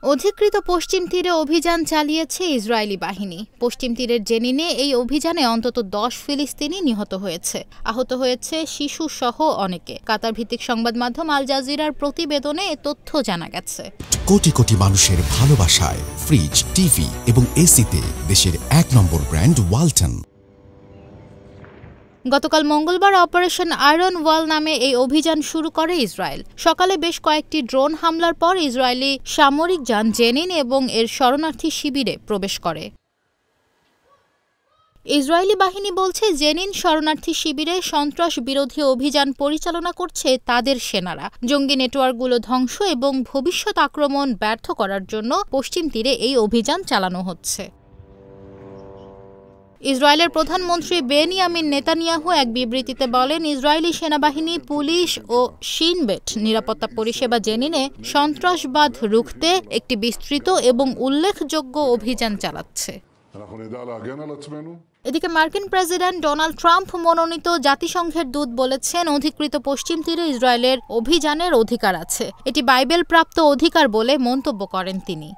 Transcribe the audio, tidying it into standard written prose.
অধিকৃত পশ্চিম তীরে অভিযান চালিয়েছে ইসরায়েলি বাহিনী। পশ্চিম তীরের জেনিনে এই অভিযানে অন্তত ১০ ফিলিস্তিনি নিহত হয়েছে, আহত হয়েছে শিশুসহ অনেকে। কাতার ভিত্তিক সংবাদ মাধ্যম আল জাজিরার প্রতিবেদনে এ তথ্য জানা গেছে। কোটি কোটি মানুষের ভালোবাসায় ফ্রিজ, টিভি এবং এসিতে দেশের ১ নম্বর ব্র্যান্ড ওয়ালটন। গতকাল মঙ্গলবার অপারেশন আয়রন ওয়াল নামে এই অভিযান শুরু করে ইসরায়েল। সকালে বেশ কয়েকটি ড্রোন হামলার পর ইসরায়েলি সামরিক যান জেনিন এবং এর শরণার্থী শিবিরে প্রবেশ করে। ইসরায়েলি বাহিনী বলছে, জেনিন শরণার্থী শিবিরে সন্ত্রাস বিরোধী অভিযান পরিচালনা করছে তাদের সেনারা। জঙ্গি নেটওয়ার্কগুলো ধ্বংস এবং ভবিষ্যৎ আক্রমণ ব্যর্থ করার জন্য পশ্চিম তীরে এই অভিযান চালানো হচ্ছে। ইসরায়েলের প্রধানমন্ত্রী বেনিয়ামিন নেতানিয়াহু এক বিবৃতিতে বলেন, ইসরায়েলি সেনাবাহিনী, পুলিশ ও শিন বেট নিরাপত্তা পরিষেবা জেনিনে সন্ত্রাসবাদ রুখতে একটি বিস্তৃত এবং উল্লেখযোগ্য অভিযান চালাচ্ছে। এদিকে মার্কিন প্রেসিডেন্ট ডোনাল্ড ট্রাম্প মনোনীত জাতিসংঘের দূত বলেছেন, অধিকৃত পশ্চিম তীরে ইসরায়েলের অভিযানের অধিকার আছে। এটি বাইবেল প্রাপ্ত অধিকার বলে মন্তব্য করেন তিনি।